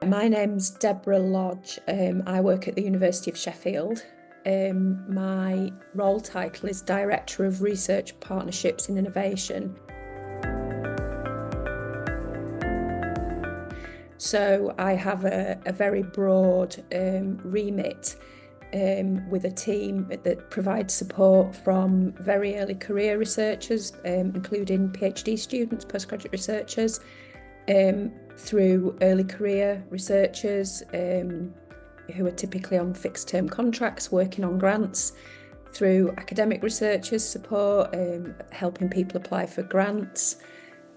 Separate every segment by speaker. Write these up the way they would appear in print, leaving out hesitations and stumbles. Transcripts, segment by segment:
Speaker 1: My name's Deborah Lodge. I work at the University of Sheffield. My role title is Director of Research Partnerships and Innovation. So I have a very broad remit with a team that provides support from very early career researchers, including PhD students, postgraduate researchers, through early career researchers who are typically on fixed term contracts working on grants, through academic researchers support, helping people apply for grants,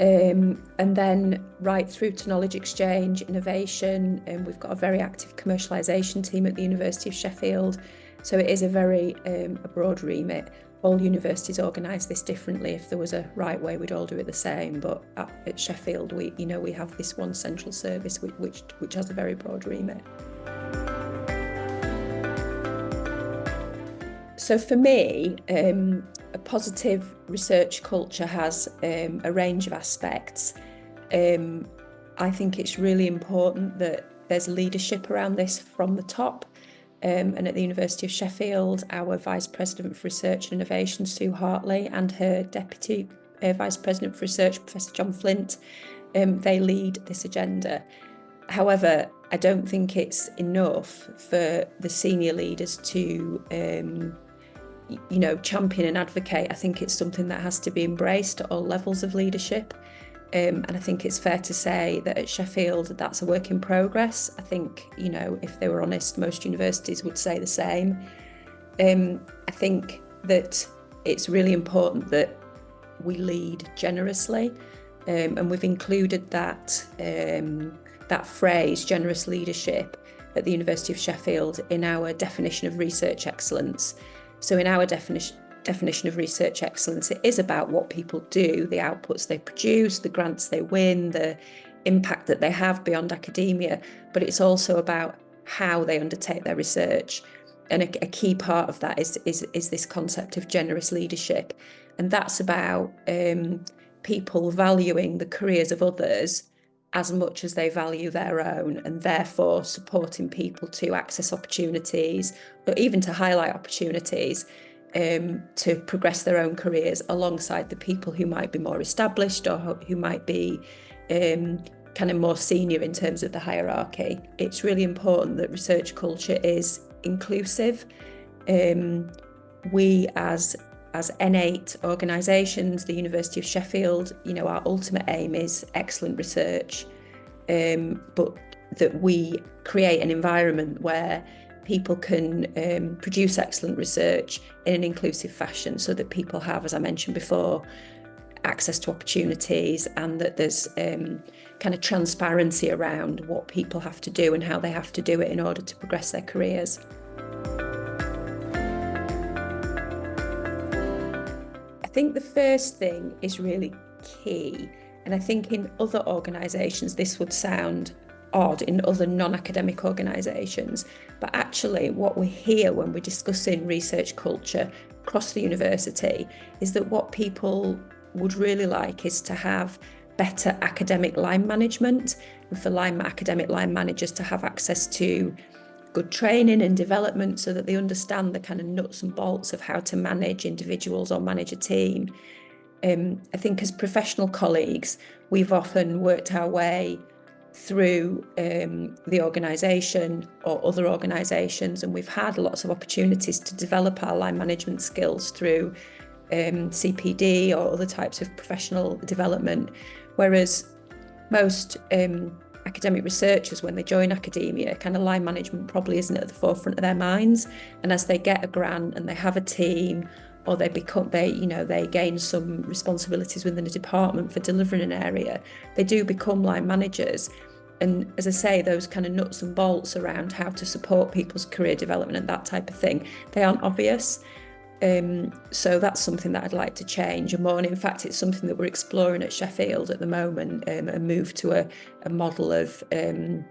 Speaker 1: and then right through to knowledge exchange, innovation, and we've got a very active commercialisation team at the University of Sheffield. So it is a very a broad remit. All universities organise this differently. If there was a right way, we'd all do it the same. But at Sheffield, we have this one central service which has a very broad remit. So for me, a positive research culture has a range of aspects. I think it's really important that there's leadership around this from the top. And at the University of Sheffield, our Vice President for Research and Innovation, Sue Hartley, and her Deputy Vice President for Research, Professor John Flint, they lead this agenda. However, I don't think it's enough for the senior leaders to champion and advocate. I think it's something that has to be embraced at all levels of leadership. And I think it's fair to say that at Sheffield, that's a work in progress. I think, if they were honest, most universities would say the same. I think that it's really important that we lead generously. And we've included that phrase, generous leadership, at the University of Sheffield in our definition of research excellence. So in our definition of research excellence, it is about what people do, the outputs they produce, the grants they win, the impact that they have beyond academia, but it's also about how they undertake their research. And a key part of that is this concept of generous leadership. And that's about people valuing the careers of others as much as they value their own, and therefore supporting people to access opportunities, or even to highlight opportunities to progress their own careers alongside the people who might be more established or who might be kind of more senior in terms of the hierarchy. It's really important that research culture is inclusive. We as N8 organisations, the University of Sheffield, our ultimate aim is excellent research, but that we create an environment where people can produce excellent research in an inclusive fashion, so that people have, as I mentioned before, access to opportunities, and that there's kind of transparency around what people have to do and how they have to do it in order to progress their careers. I think the first thing is really key, and I think in other organisations this would sound odd, in other non-academic organisations, but actually what we hear when we're discussing research culture across the university is that what people would really like is to have better academic line management, and for academic line managers to have access to good training and development so that they understand the kind of nuts and bolts of how to manage individuals or manage a team. I think as professional colleagues, we've often worked our way through the organisation or other organisations, and we've had lots of opportunities to develop our line management skills through CPD or other types of professional development, whereas most academic researchers, when they join academia, kind of line management probably isn't at the forefront of their minds. And as they get a grant and they have a team, or they gain some responsibilities within a department for delivering an area, they do become line managers. And as I say, those kind of nuts and bolts around how to support people's career development and that type of thing, they aren't obvious. So that's something that I'd like to change. And in fact, it's something that we're exploring at Sheffield at the moment, a move to a model of kind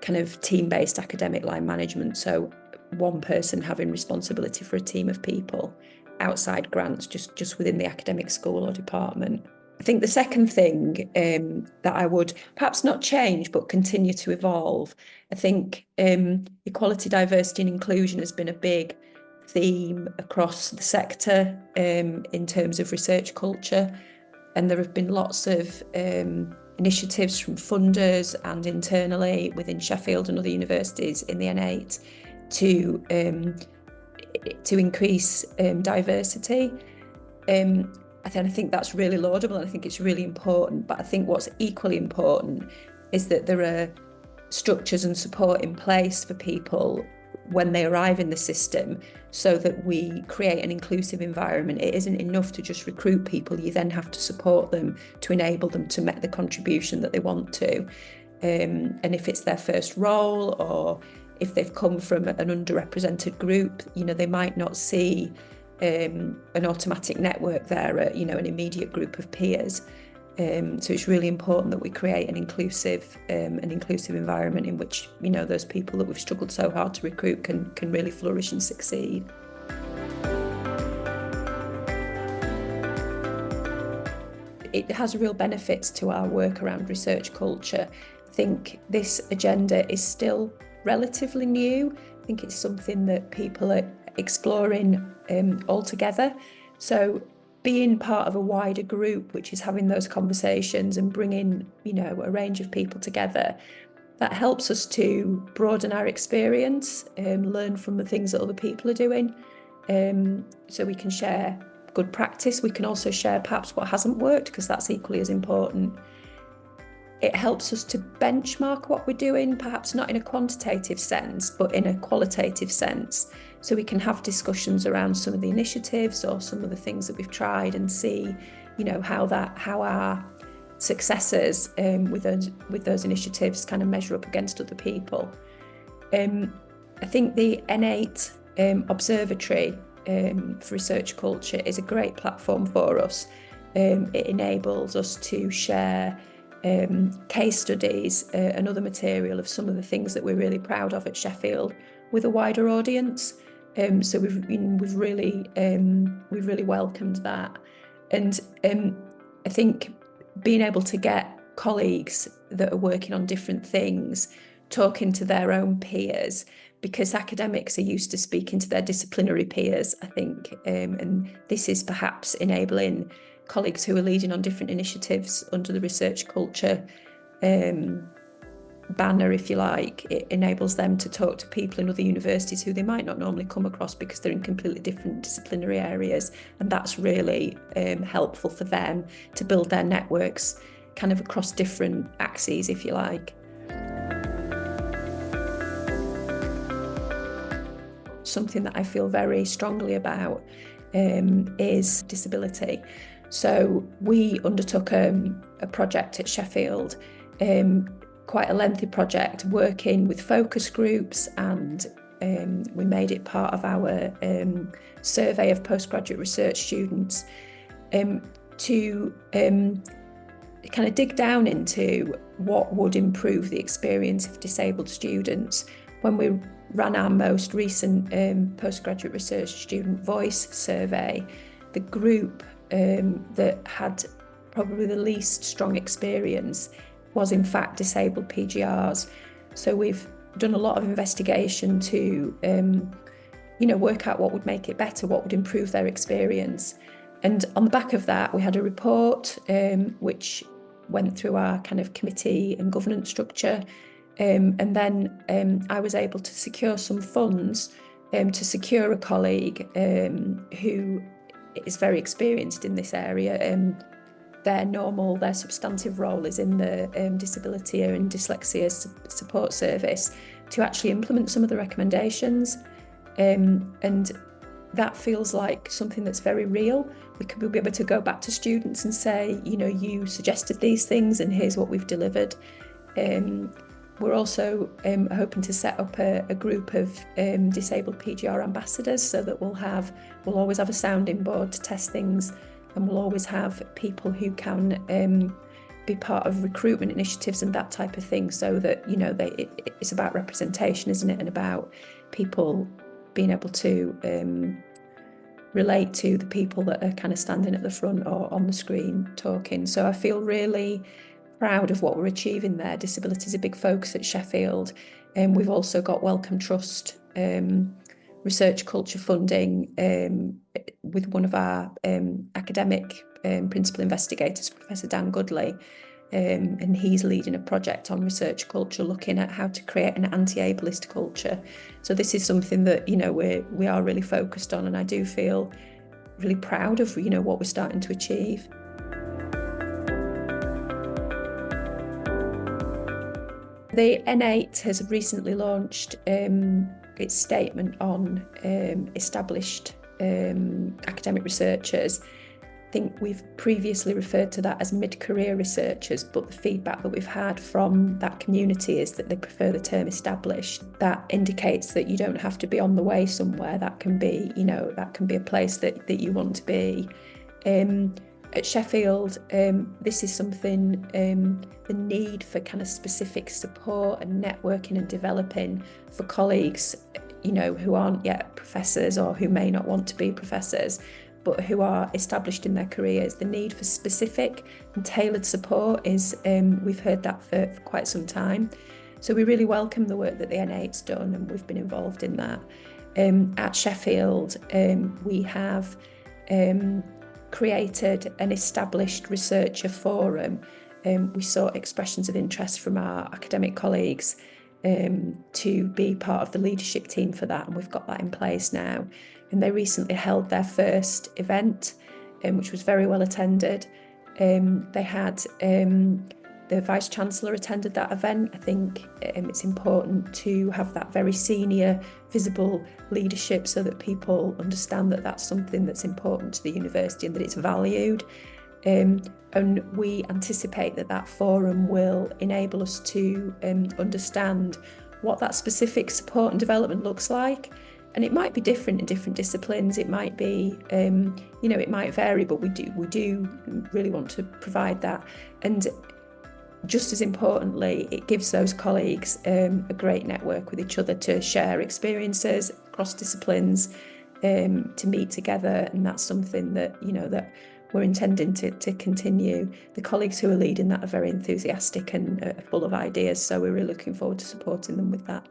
Speaker 1: of team-based academic line management. So one person having responsibility for a team of people outside grants, just within the academic school or department. I think the second thing that I would perhaps not change but continue to evolve, I think equality, diversity and inclusion has been a big theme across the sector in terms of research culture, and there have been lots of initiatives from funders and internally within Sheffield and other universities in the N8 to increase diversity. I think that's really laudable, and I think it's really important. But I think what's equally important is that there are structures and support in place for people when they arrive in the system, so that we create an inclusive environment. It isn't enough to just recruit people. You then have to support them to enable them to make the contribution that they want to. And if it's their first role, or if they've come from an underrepresented group, they might not see an automatic network there, an immediate group of peers. So it's really important that we create an inclusive environment in which those people that we've struggled so hard to recruit can really flourish and succeed. It has real benefits to our work around research culture. I think this agenda is still relatively new. I think it's something that people are exploring all together. So being part of a wider group which is having those conversations and bringing a range of people together, that helps us to broaden our experience and learn from the things that other people are doing, so we can share good practice. We can also share perhaps what hasn't worked, because that's equally as important. It helps us to benchmark what we're doing, perhaps not in a quantitative sense, but in a qualitative sense. So we can have discussions around some of the initiatives or some of the things that we've tried, and see, how our successes with those initiatives kind of measure up against other people. I think the N8 Observatory for Research Culture is a great platform for us. It enables us to share case studies and other material of some of the things that we're really proud of at Sheffield with a wider audience. So we've really welcomed that, and I think being able to get colleagues that are working on different things talking to their own peers, because academics are used to speaking to their disciplinary peers, I think, and this is perhaps enabling colleagues who are leading on different initiatives under the research culture banner, if you like. It enables them to talk to people in other universities who they might not normally come across, because they're in completely different disciplinary areas, and that's really helpful for them to build their networks kind of across different axes, if you like. Something that I feel very strongly about is disability. So we undertook a project at Sheffield, quite a lengthy project, working with focus groups, and we made it part of our survey of postgraduate research students to kind of dig down into what would improve the experience of disabled students. When we ran our most recent postgraduate research student voice survey, the group that had probably the least strong experience was in fact disabled PGRs. So we've done a lot of investigation to work out what would make it better, what would improve their experience. And on the back of that, we had a report which went through our kind of committee and governance structure. And then I was able to secure some funds to secure a colleague who is very experienced in this area. Their substantive role is in the disability and dyslexia support service, to actually implement some of the recommendations. And that feels like something that's very real. We could be able to go back to students and say, you suggested these things and here's what we've delivered. We're also hoping to set up a group of disabled PGR ambassadors, so that we'll always have a sounding board to test things, and we'll always have people who can be part of recruitment initiatives and that type of thing, so that it's about representation, isn't it, and about people being able to relate to the people that are kind of standing at the front or on the screen talking. So I feel really proud of what we're achieving there. Disability is a big focus at Sheffield, and we've also got Wellcome Trust research culture funding with one of our academic principal investigators, Professor Dan Goodley, and he's leading a project on research culture, looking at how to create an anti-ableist culture. So this is something that, you know, we are really focused on, and I do feel really proud of, you know, what we're starting to achieve. The N8 has recently launched its statement on established academic researchers. I think we've previously referred to that as mid-career researchers, but the feedback that we've had from that community is that they prefer the term established. That indicates that you don't have to be on the way somewhere. That can be, you know, that can be a place that you want to be. At Sheffield, this is something, the need for kind of specific support and networking and developing for colleagues, you know, who aren't yet professors or who may not want to be professors, but who are established in their careers. The need for specific and tailored support is, we've heard that for quite some time. So we really welcome the work that the N8's done, and we've been involved in that. At Sheffield, we have created an established researcher forum. We saw expressions of interest from our academic colleagues to be part of the leadership team for that, and we've got that in place now. And they recently held their first event, which was very well attended. They had the Vice-Chancellor attended that event. I think it's important to have that very senior, visible leadership so that people understand that that's something that's important to the university and that it's valued. And we anticipate that that forum will enable us to understand what that specific support and development looks like. And it might be different in different disciplines. It might be, you know, it might vary, but we do really want to provide that. And just as importantly, it gives those colleagues a great network with each other to share experiences across disciplines, to meet together, and that's something that, you know, that we're intending to continue. The colleagues who are leading that are very enthusiastic and full of ideas, so we're really looking forward to supporting them with that.